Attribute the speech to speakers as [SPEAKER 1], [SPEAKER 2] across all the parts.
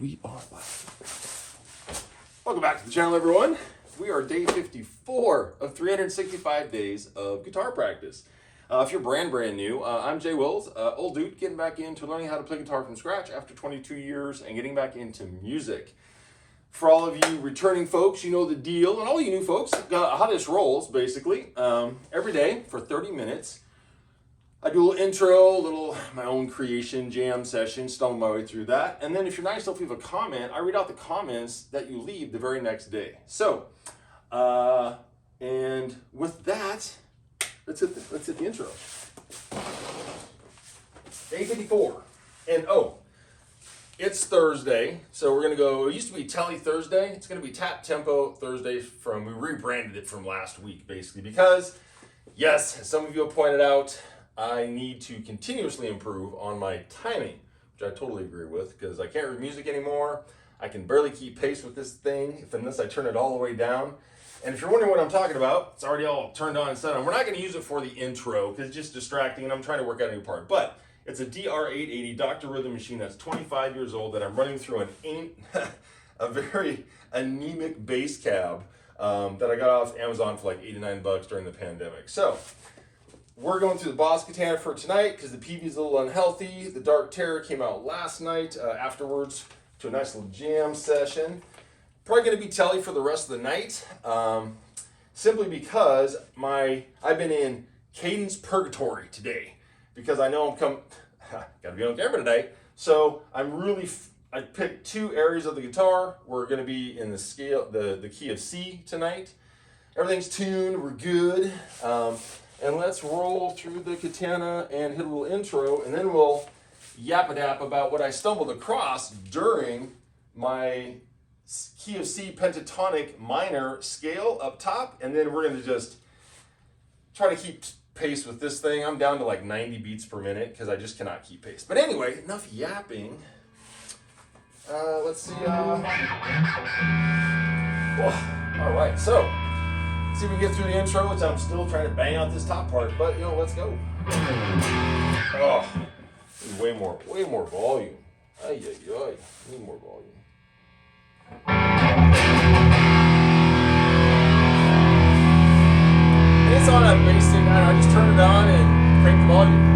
[SPEAKER 1] We are live. Welcome back to the channel, everyone. We are day 54 of 365 days of guitar practice. If you're brand new, I'm Jay Wills, old dude getting back into learning how to play guitar from scratch after 22 years and getting back into music. For all of you returning folks, you know the deal, and all you new folks, how this rolls, basically. Every day for 30 minutes, I do a little intro, my own creation jam session, stumble my way through that. And then if you're nice enough to leave a comment, I read out the comments that you leave the very next day. So, and with that, let's hit the intro. Day 54. And it's Thursday. So we're going to go, it used to be Tele Thursday. It's going to be Tap Tempo Thursday we rebranded it from last week, basically, because, yes, as some of you have pointed out, I need to continuously improve on my timing, which I totally agree with, because I can't read music anymore. I can barely keep pace with this thing unless I turn it all the way down. And if you're wondering what I'm talking about, it's already all turned on and set on. We're not going to use it for the intro because it's just distracting, and I'm trying to work out a new part. But it's a DR880 Dr. Rhythm machine that's 25 years old that I'm running through a very anemic bass cab that I got off Amazon for like $89 during the pandemic. So we're going through the Boss Katana for tonight because the PV is a little unhealthy. The Dark Terror came out last night afterwards to a nice little jam session. Probably going to be Tele for the rest of the night, simply because I've been in cadence purgatory today because I know I'm got to be on camera today. So I picked two areas of the guitar. We're going to be in the scale, the key of C tonight. Everything's tuned. We're good. And let's roll through the Katana and hit a little intro, and then we'll yap-a-dap about what I stumbled across during my key of C pentatonic minor scale up top, and then we're going to just try to keep pace with this thing. I'm down to like 90 beats per minute because I just cannot keep pace. But anyway, enough yapping. Let's see. All right, so see if we can get through the intro, which I'm still trying to bang out this top part, but let's go. Oh, way more volume. Ay, need more volume. And it's on a basic, I just turn it on and crank the volume.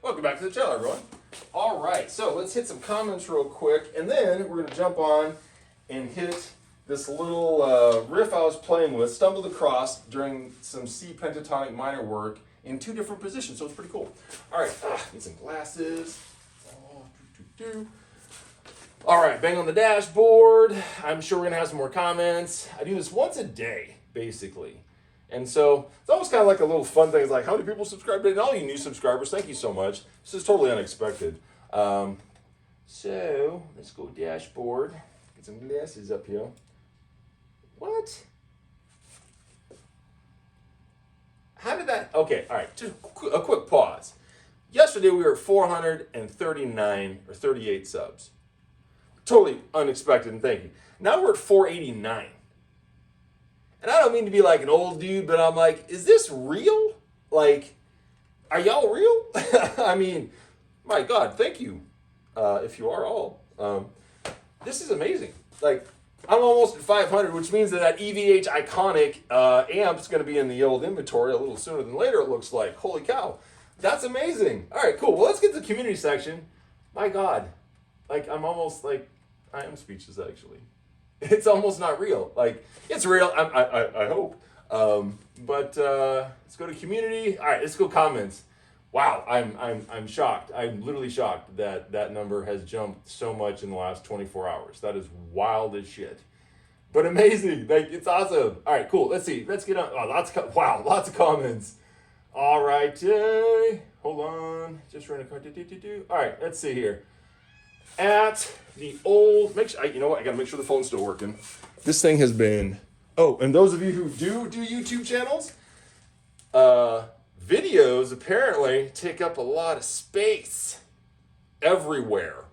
[SPEAKER 1] Welcome back to the channel, everyone. All right, so let's hit some comments real quick, and then we're going to jump on and hit this little riff I was playing with, stumbled across during some C pentatonic minor work in two different positions, so it's pretty cool. All right, need some glasses. All right, bang on the dashboard. I'm sure we're going to have some more comments. I do this once a day, basically. And so it's always kind of like a little fun thing. It's like, how many people subscribe? And all you new subscribers, thank you so much. This is totally unexpected. So let's go dashboard. Get some glasses up here. What? How did that? Okay, all right. Just a quick pause. Yesterday we were at 439 or 38 subs. Totally unexpected, and thank you. Now we're at 489. And I don't mean to be like an old dude, but I'm like, is this real? Like, are y'all real? I mean, my God, thank you, if you are all. This is amazing. Like, I'm almost at 500, which means that EVH Iconic amp is going to be in the old inventory a little sooner than later, it looks like. Holy cow. That's amazing. All right, cool. Well, let's get to the community section. My God. Like, I'm almost like, I am speechless, actually. It's almost not real. Like, it's real, I hope. But let's go to community. All right, let's go comments. Wow, I'm shocked. I'm literally shocked that that number has jumped so much in the last 24 hours. That is wild as shit. But amazing. Like, it's awesome. All right, cool. Let's see. Let's get on. Oh, wow, lots of comments. All right. Hold on. Just running a card. All right, let's see here. At the old, you know what? I got to make sure the phone's still working. This thing has been, oh, and those of you who do YouTube channels, videos apparently take up a lot of space everywhere.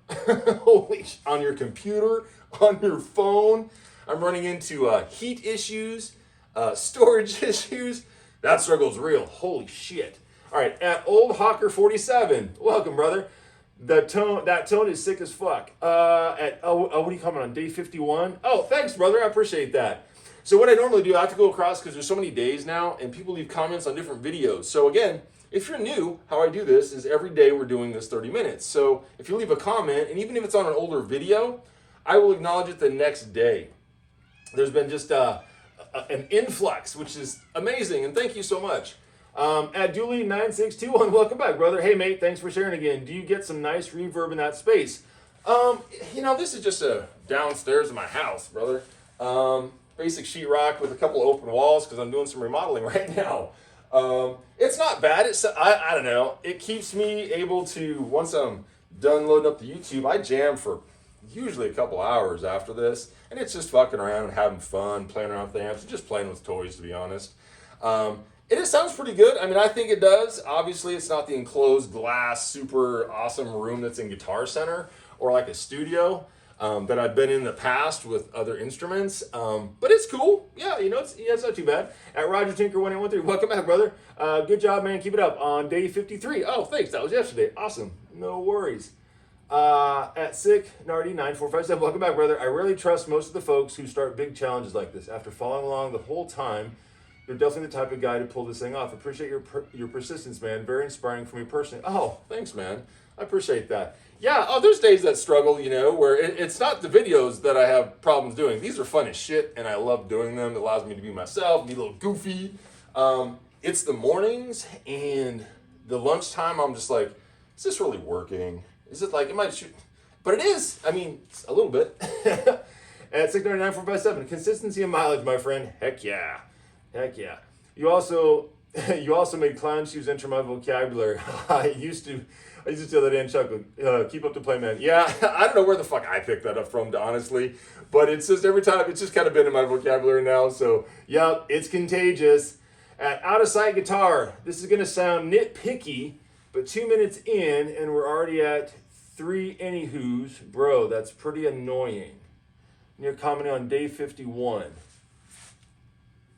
[SPEAKER 1] On your computer, on your phone. I'm running into heat issues, storage issues. That struggle's real. Holy shit. All right, at Old Hawker 47, welcome, brother. That tone is sick as fuck. What are you coming on, day 51? Oh, thanks, brother. I appreciate that. So what I normally do, I have to go across because there's so many days now and people leave comments on different videos. So again, if you're new, how I do this is every day we're doing this 30 minutes. So if you leave a comment, and even if it's on an older video, I will acknowledge it the next day. There's been just an influx, which is amazing, and thank you so much. At Dooley9621, welcome back, brother. Hey, mate, thanks for sharing again. Do you get some nice reverb in that space? This is just a downstairs in my house, brother. Basic sheetrock with a couple of open walls because I'm doing some remodeling right now. It's not bad. I don't know. It keeps me able to, once I'm done loading up the YouTube, I jam for usually a couple hours after this, and it's just fucking around and having fun, playing around with the amps, and just playing with toys, to be honest. It sounds pretty good. I mean, I think it does. Obviously, it's not the enclosed glass, super awesome room that's in Guitar Center or like a studio that I've been in the past with other instruments. But it's cool. Yeah, it's not too bad. At Roger Tinker 1813, welcome back, brother. Good job, man. Keep it up on day 53. Oh, thanks. That was yesterday. Awesome. No worries. At Sick Nardi 9457, welcome back, brother. I rarely trust most of the folks who start big challenges like this. After following along the whole time, you're definitely the type of guy to pull this thing off. Appreciate your persistence, man. Very inspiring for me personally. Oh, thanks, man. I appreciate that. Yeah, there's days that struggle, where it's not the videos that I have problems doing. These are fun as shit, and I love doing them. It allows me to be myself, be a little goofy. It's the mornings and the lunchtime. I'm just like, is this really working? Is it like, am I shooting? But it is. I mean, a little bit. At 699-457, consistency and mileage, my friend. Heck yeah. Heck yeah. You also made clown shoes enter my vocabulary. I used to tell that and chuckle. Keep up the play, man. Yeah, I don't know where the fuck I picked that up from, honestly. But it's just every time, it's just kind of been in my vocabulary now. So, yeah, it's contagious. At Out of Sight Guitar, this is going to sound nitpicky, but 2 minutes in, and we're already at 3 anywho's. Bro, that's pretty annoying. You're commenting on day 51.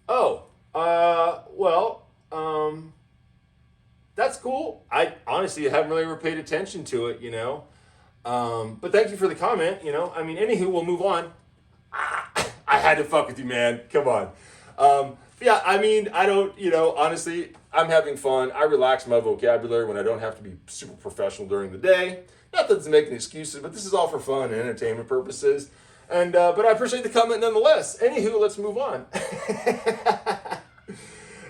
[SPEAKER 1] Oh, that's cool. I honestly haven't really ever paid attention to it, But thank you for the comment, I mean, anywho, we'll move on. I had to fuck with you, man. Come on. Yeah, I mean, I don't, honestly, I'm having fun. I relax my vocabulary when I don't have to be super professional during the day. Not that it's making excuses, but this is all for fun and entertainment purposes. And but I appreciate the comment nonetheless. Anywho, let's move on.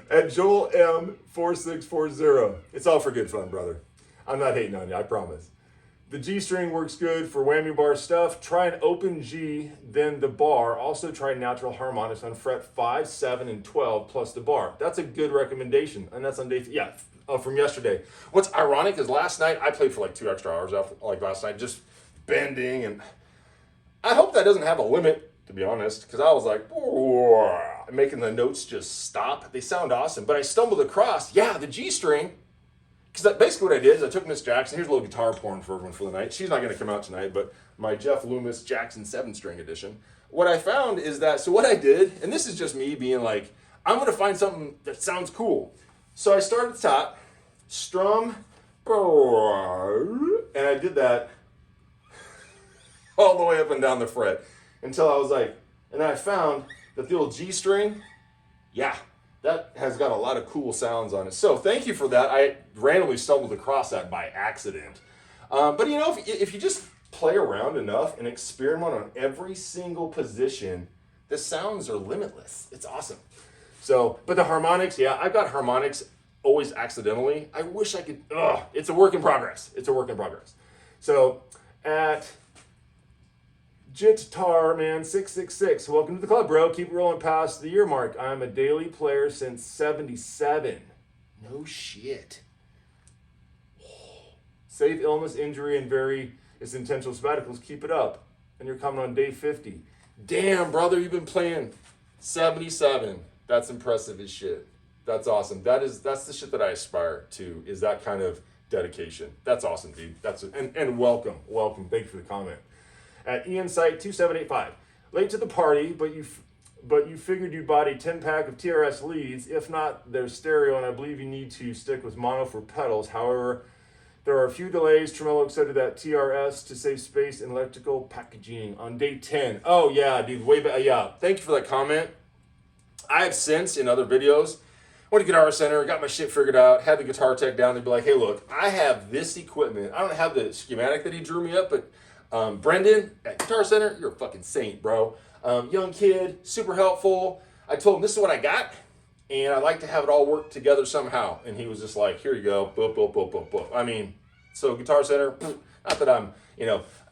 [SPEAKER 1] At Joel M4640, it's all for good fun, brother. I'm not hating on you, I promise. The G string works good for whammy bar stuff. Try an open G, then the bar. Also try natural harmonics on fret 5, 7, and 12 plus the bar. That's a good recommendation, and that's on day, from yesterday. What's ironic is last night I played for like 2 extra hours after, last night, just bending, and I hope that doesn't have a limit, to be honest, because I was like, making the notes just stop. They sound awesome, but I stumbled across, the G string. Because basically what I did is I took Miss Jackson, here's a little guitar porn for everyone for the night. She's not going to come out tonight, but my Jeff Loomis Jackson 7-string edition. What I found is that, so what I did, and this is just me being like, I'm going to find something that sounds cool. So I started at the top, strum, and I did that all the way up and down the fret until I was like, And then I found that the old G string, yeah, that has got a lot of cool sounds on it. So thank you for that. I randomly stumbled across that by accident. But you know, if you just play around enough and experiment on every single position, the sounds are limitless. It's awesome. So, but the harmonics, yeah, I've got harmonics always accidentally. I wish I could, it's a work in progress. It's a work in progress. So at Jitar Man 666, welcome to the club, bro. Keep rolling past the year mark. I'm a daily player since 77. No shit. Safe illness, injury, and various intentional sabbaticals. Keep it up. And you're coming on day 50. Damn, brother, you've been playing 77. That's impressive as shit. That's awesome. That's the shit that I aspire to, is that kind of dedication. That's awesome, dude. And welcome. Thank you for the comment. At Ian Site 2785. Late to the party, but you figured you'd bought a 10-pack of TRS leads. If not, there's stereo, and I believe you need to stick with mono for pedals. However, there are a few delays. Tremolo accepted that TRS to save space in electrical packaging on day 10. Oh, yeah, dude. Way back. Yeah. Thank you for that comment. I have since, in other videos, went to Guitar Center, got my shit figured out, had the guitar tech down. They'd be like, hey, look, I have this equipment. I don't have the schematic that he drew me up, but Brendan at Guitar Center, you're a fucking saint, bro. Young kid, super helpful. I told him, this is what I got, and I'd like to have it all work together somehow. And he was just like, here you go, boop, boop, boop, boop, boop. I mean, so Guitar Center, not that I'm,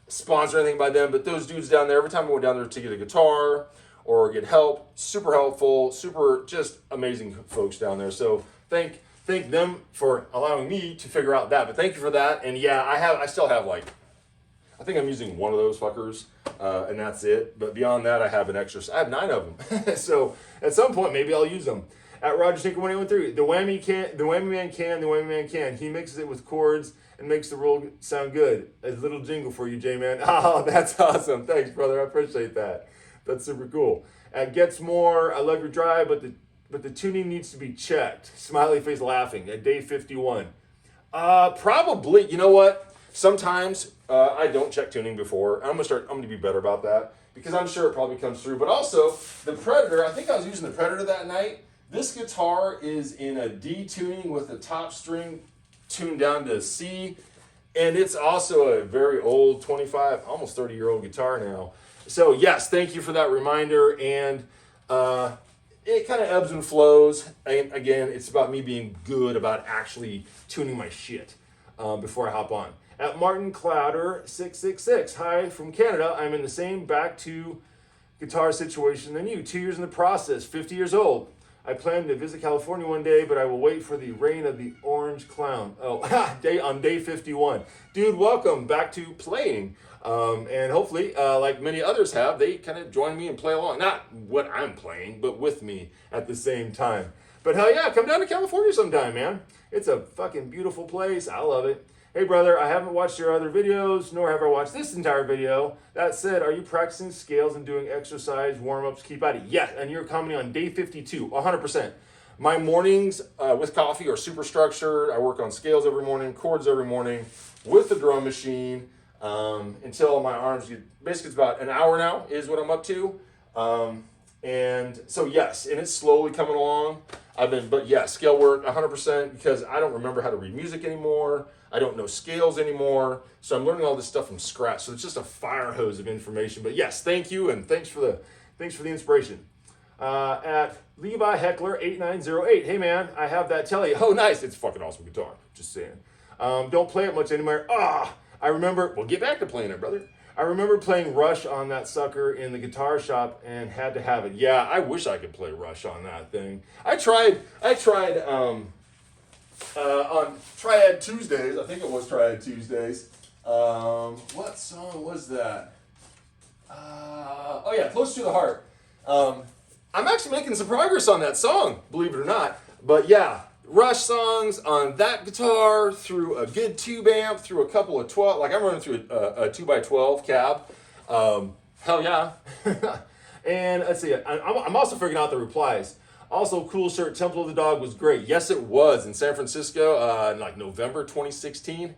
[SPEAKER 1] sponsored or anything by them, but those dudes down there, every time I go down there to get a guitar or get help, super helpful, super just amazing folks down there. So thank them for allowing me to figure out that. But thank you for that. And yeah, I still have I think I'm using one of those fuckers, and that's it. But beyond that, I have an extra. I have 9 of them. So at some point, maybe I'll use them. At Roger Tinker 1813, the whammy man can. He mixes it with chords and makes the roll sound good. A little jingle for you, J-Man. Oh, that's awesome. Thanks, brother. I appreciate that. That's super cool. At Gets More, I love your drive, but the tuning needs to be checked. Smiley face laughing at day 51. Probably. You know what? Sometimes I don't check tuning before. I'm gonna be better about that, because I'm sure it probably comes through. But also the Predator. I think I was using the Predator that night. This guitar is in a D tuning with the top string tuned down to C, and it's also a very old 25, almost 30-year-old guitar now. So yes, thank you for that reminder. And it kind of ebbs and flows. And again, it's about me being good about actually tuning my shit before I hop on. At Martin Clouder 666, hi from Canada. I'm in the same back to guitar situation than you. 2 years in the process, 50 years old. I plan to visit California one day, but I will wait for the reign of the orange clown. Oh, on day 51. Dude, welcome back to playing. And hopefully, like many others have, they kind of join me and play along. Not what I'm playing, but with me at the same time. But hell yeah, come down to California sometime, man. It's a fucking beautiful place. I love it. Hey, brother, I haven't watched your other videos, nor have I watched this entire video. That said, are you practicing scales and doing exercise, warm-ups, keep at it? Yes, and you're coming on day 52, 100%. My mornings with coffee are super structured. I work on scales every morning, chords every morning, with the drum machine, until my arms get, basically it's about an hour now is what I'm up to. And so yes, and it's slowly coming along. But yeah, scale work 100%, because I don't remember how to read music anymore. I don't know scales anymore. So I'm learning all this stuff from scratch. So it's just a fire hose of information. But yes, thank you, and thanks for the inspiration. At Levi Heckler 8908, hey man, I have that Tele. Oh nice, it's a fucking awesome guitar. Just saying. Don't play it much anymore. I remember. Well, get back to playing it, brother. I remember playing Rush on that sucker in the guitar shop and had to have it. Yeah, I wish I could play Rush on that thing. I tried on Triad Tuesdays. I think it was Triad Tuesdays. What song was that? Oh yeah, Close to the Heart. I'm actually making some progress on that song, believe it or not. But yeah, Rush songs on that guitar, through a good tube amp, through a couple of 12, like I'm running through a 2x12 cab. Hell yeah. And let's see, I'm also figuring out the replies. Also, cool shirt, Temple of the Dog was great. Yes, it was, in San Francisco, in like November 2016.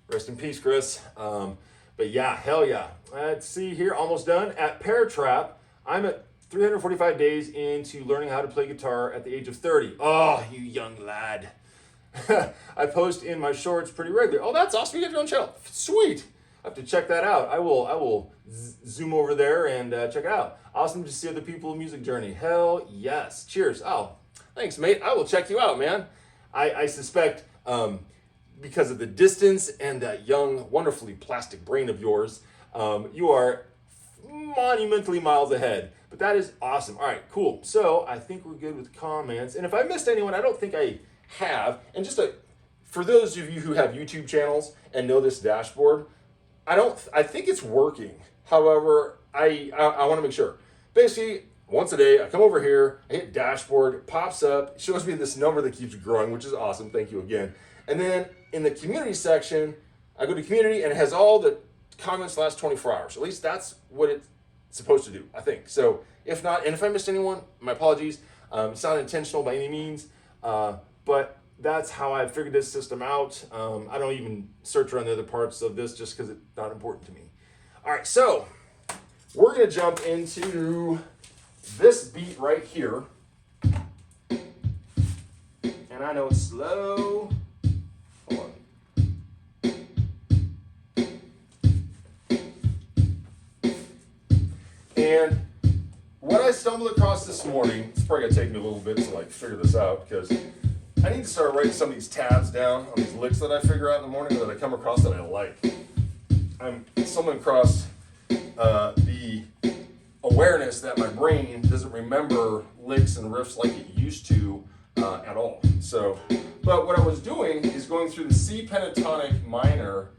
[SPEAKER 1] Rest in peace, Chris. But yeah, hell yeah. Let's see here, almost done. At Pear Trap,
[SPEAKER 2] I'm at 345 days into learning how to play guitar at the age of 30. Oh, you young lad. I post in my shorts pretty regularly. Oh, that's awesome. You got your own channel. Sweet. I have to check that out. I will zoom over there and check it out. Awesome to see other people's music journey. Hell yes. Cheers. Oh, thanks, mate. I will check you out, man. I suspect because of the distance and that young, wonderfully plastic brain of yours, you are monumentally miles ahead. But that is awesome. All right, cool. So I think we're good with comments. And if I missed anyone, I don't think I have. And just for those of you who have YouTube channels and know this dashboard, I think it's working. However, I want to make sure. Basically, once a day, I come over here, I hit dashboard, it pops up, it shows me this number that keeps growing, which is awesome. Thank you again. And then in the community section, I go to community and it has all the comments last 24 hours. At least that's what it's supposed to do, I think. So if not, and if I missed anyone, my apologies. It's not intentional by any means, but that's how I figured this system out. I don't even search around the other parts of this just because it's not important to me. All right, so we're gonna jump into this beat right here. And I know it's slow. Hold on. And what I stumbled across this morning, it's probably gonna take me a little bit to like figure this out because I need to start writing some of these tabs down on these licks that I figure out in the morning that I come across that I like. I'm stumbling across the awareness that my brain doesn't remember licks and riffs like it used to at all. So, but what I was doing is going through the C pentatonic minor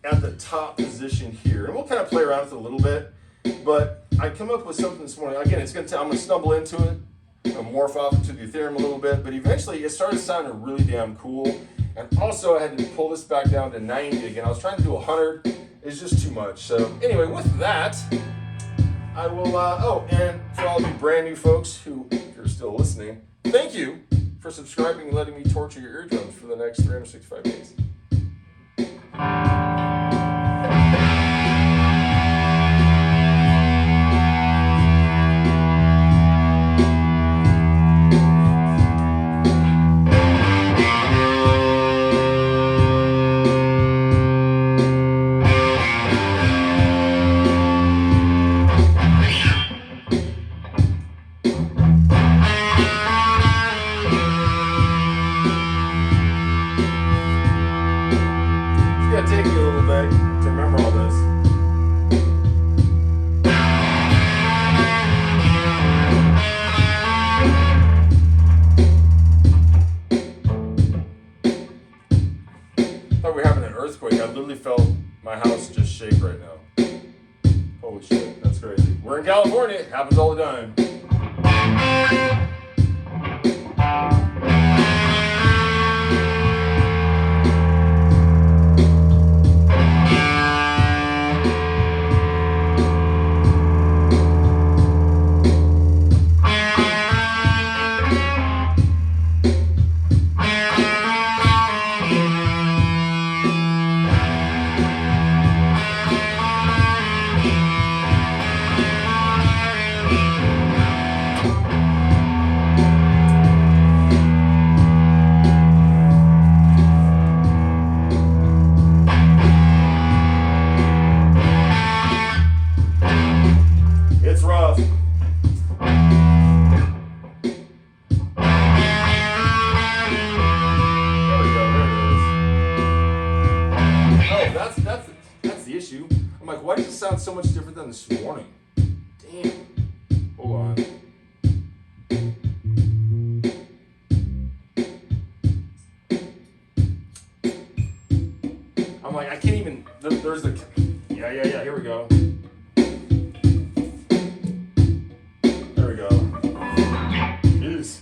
[SPEAKER 2] at the top position here, and we'll kind of play around with it a little bit. But I come up with something this morning. Again, I'm gonna stumble into it. I'm gonna morph off into the Ethereum a little bit, but eventually it started sounding really damn cool. And also I had to pull this back down to 90 again. I was trying to do 100. It's just too much. So anyway, with that, I will, and for all you brand new folks who are still listening, thank you for subscribing and letting me torture your eardrums for the next 365 days. Take me a little bit to remember all this. Thought we were having an earthquake. I literally felt my house just shake right now. Holy shit, that's crazy. We're in California. It happens all the time. It's rough. There we go, there it is. Oh, that's the issue. I'm like, why does it sound so much different than this morning? Damn. Hold on. I'm like, I can't even, there's the, yeah, here we go. There we go. Jeez.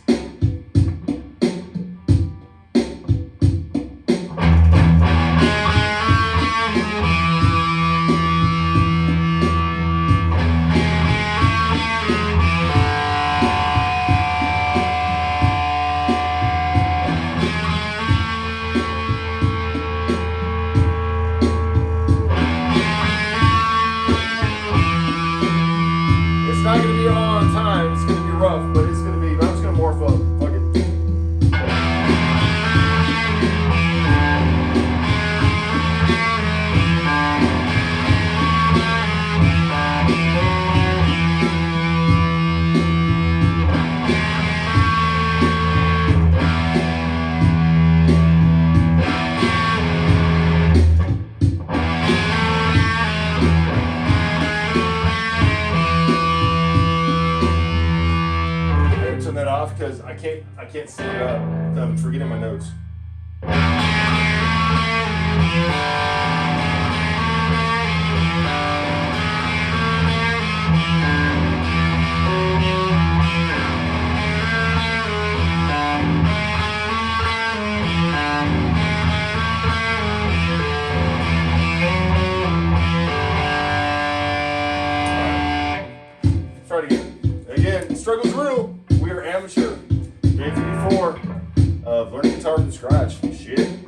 [SPEAKER 1] chance. I'm forgetting my notes. Try it again. Again, struggle's real. We are amateur. Day 54 of learning guitar from scratch. Shit.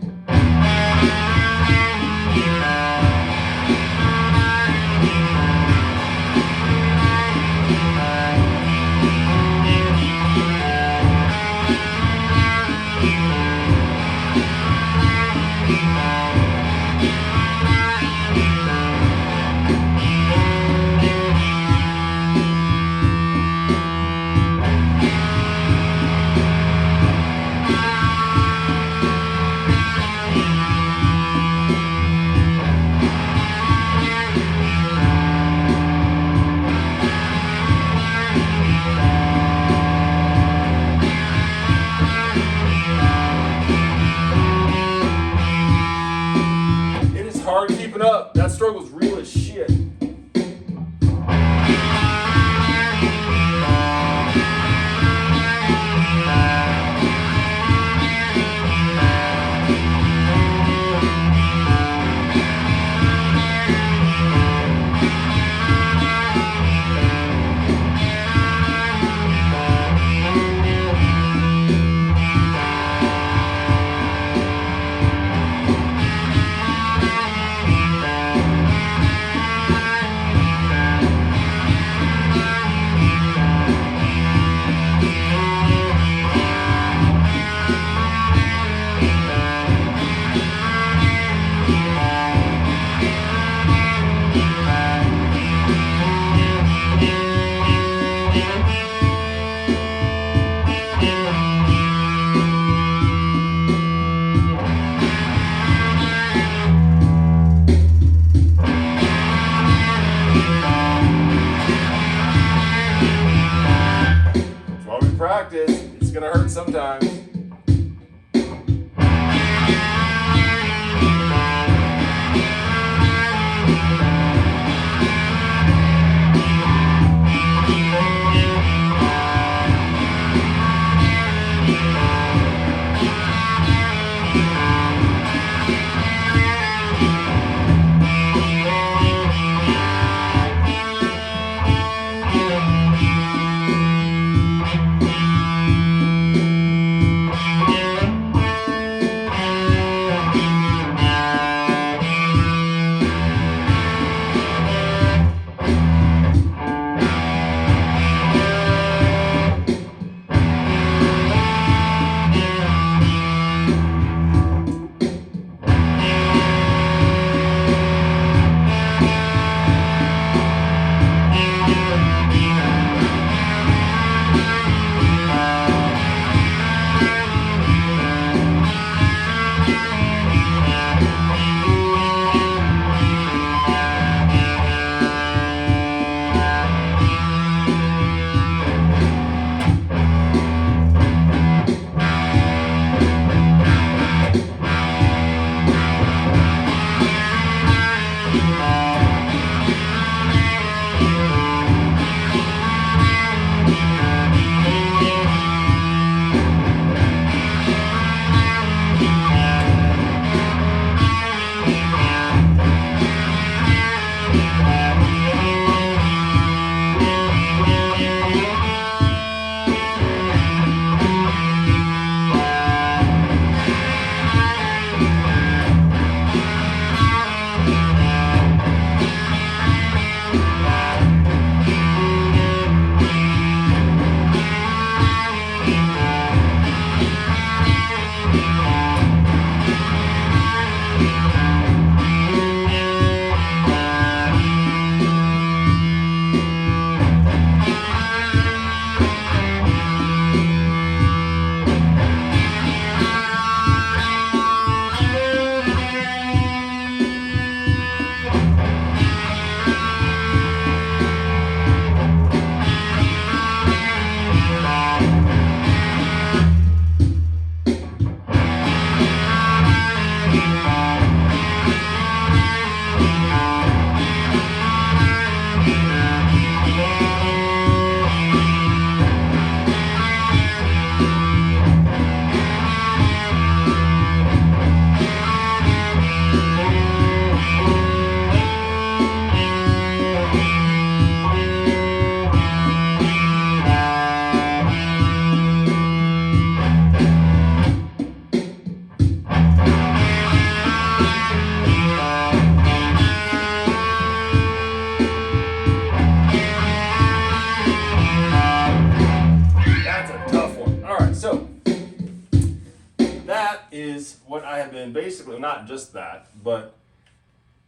[SPEAKER 1] is what I have been basically, not just that, but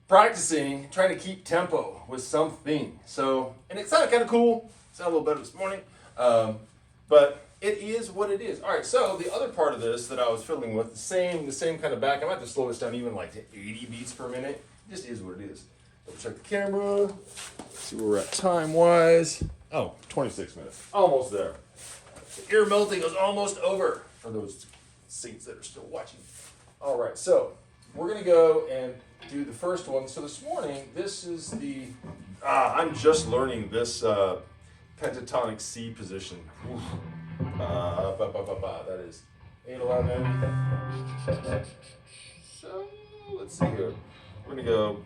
[SPEAKER 1] practicing, trying to keep tempo with something. So, and it sounded kind of cool. It sounded a little better this morning. But it is what it is. All right, so the other part of this that I was fiddling with, the same kind of back. I might have to slow this down even like to 80 beats per minute. It just is what it is. Double check the camera. See where we're at time-wise. Oh, 26 minutes. Almost there. The ear melting is almost over for those saints that are still watching. All right, so we're going to go and do the first one. So this morning, this is the... I'm just learning this pentatonic C position. That is 8/11. So let's see here. We're gonna go.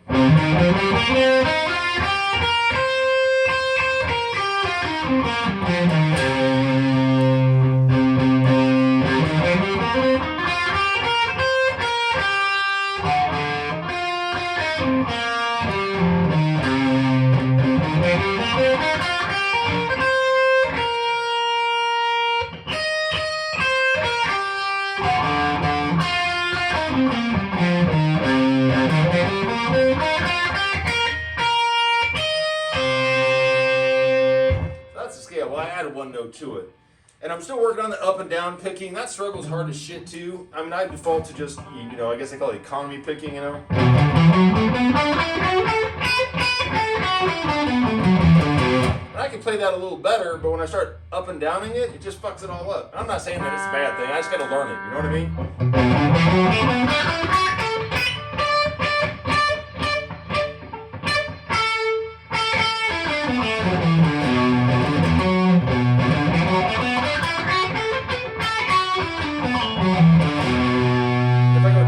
[SPEAKER 1] One note to it. And I'm still working on the up and down picking. That struggle's hard as shit too. I mean, I default to just, I guess they call it economy picking, And I can play that a little better, but when I start up and downing it, it just fucks it all up. I'm not saying that it's a bad thing. I just gotta learn it. You know what I mean?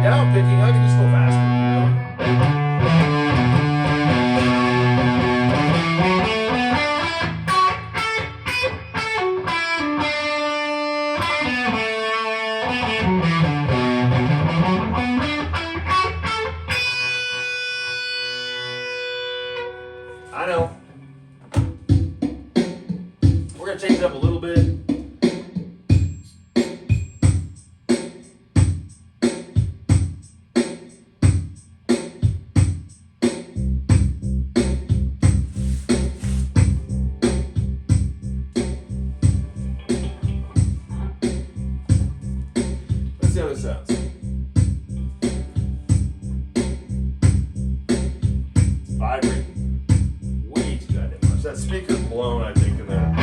[SPEAKER 1] Down picking, I can just go faster, I know. We're going to change it up a little bit. See how this sounds. It's vibrating way too goddamn much. That speaker's blown, I think, in there.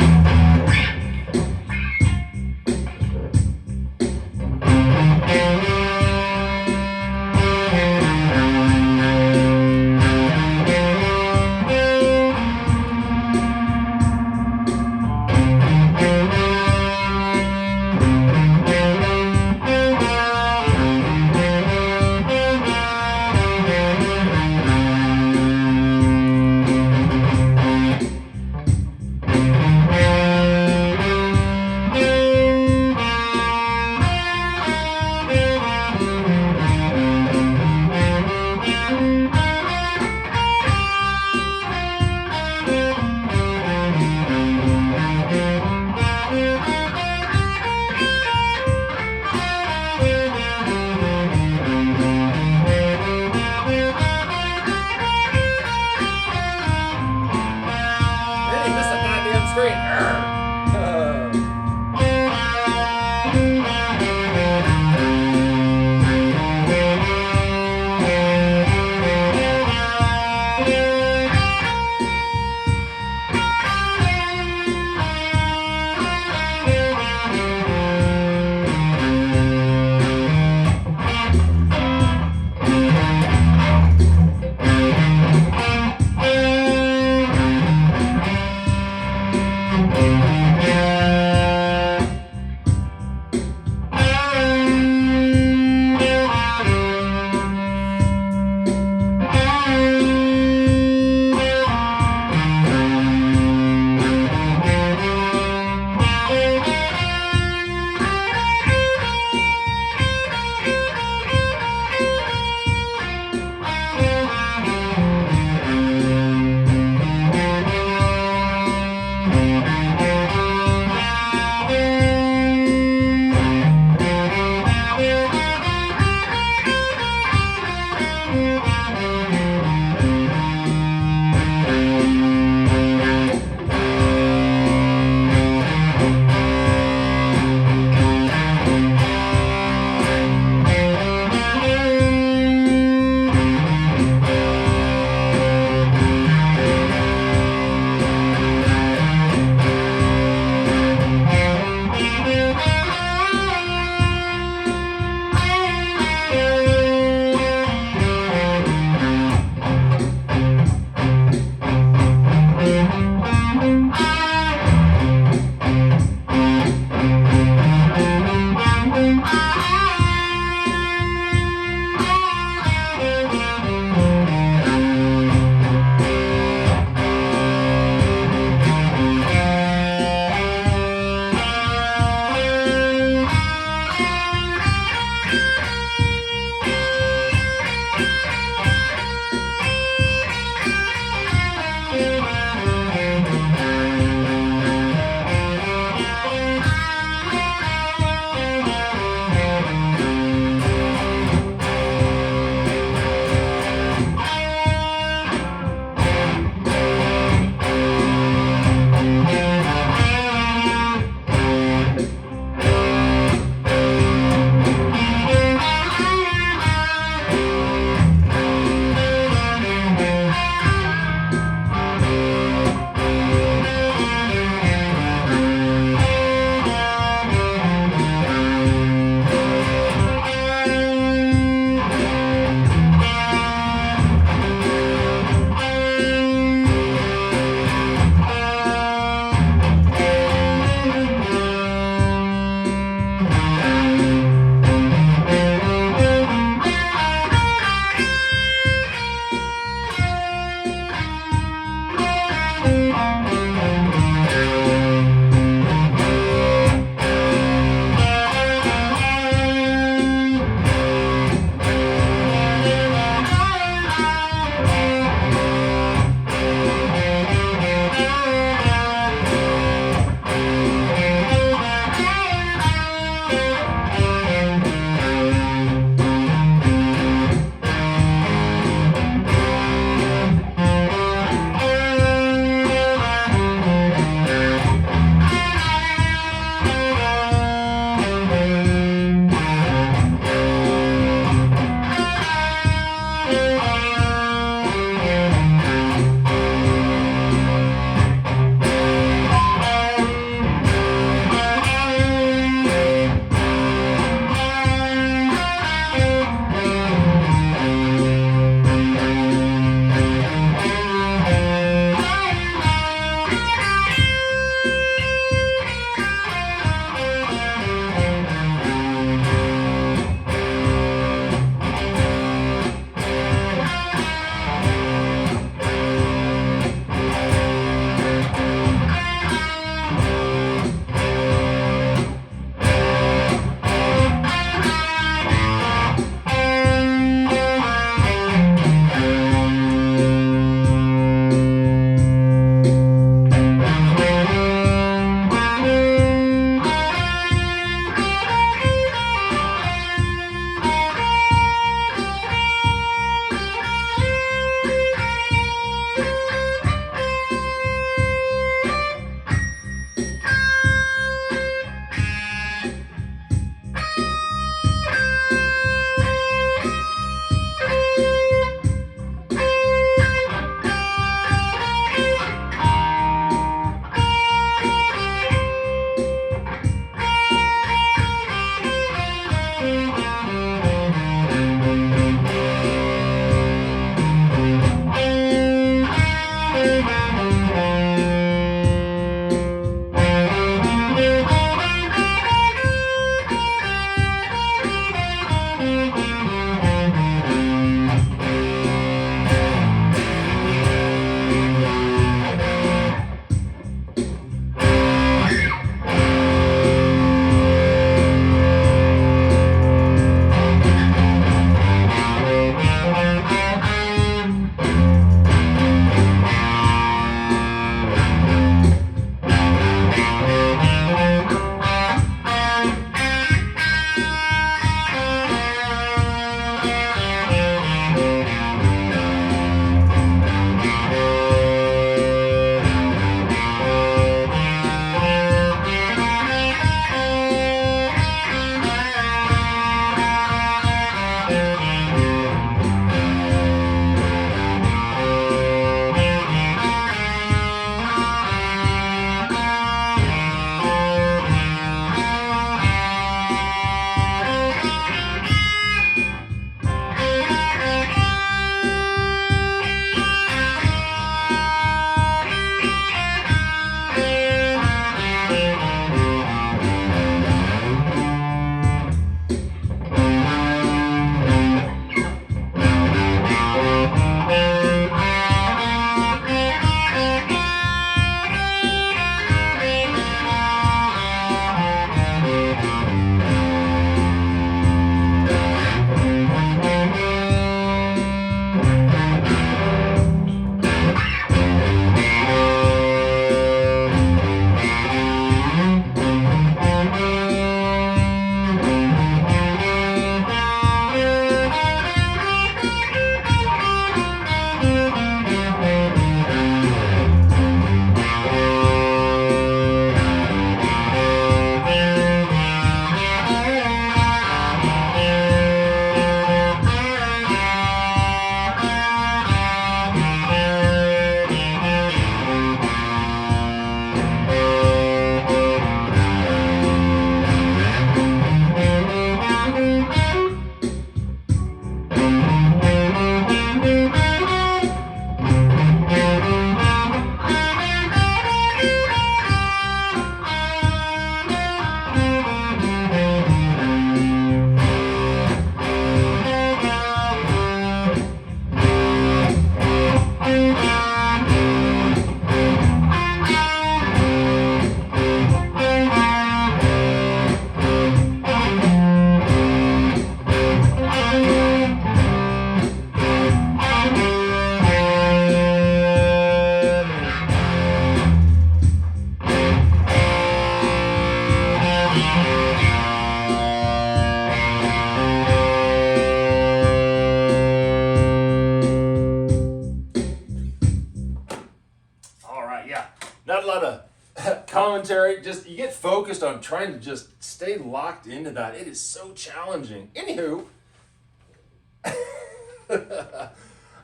[SPEAKER 1] you get focused on trying to just stay locked into that. It is so challenging. Anywho,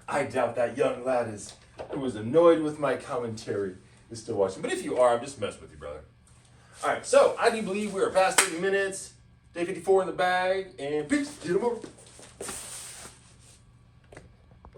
[SPEAKER 1] I doubt that young lad who was annoyed with my commentary is still watching. But if you are, I'm just messing with you, brother. All right, so I do believe we are past 30 minutes. Day 54 in the bag, and peace. Get 'em over.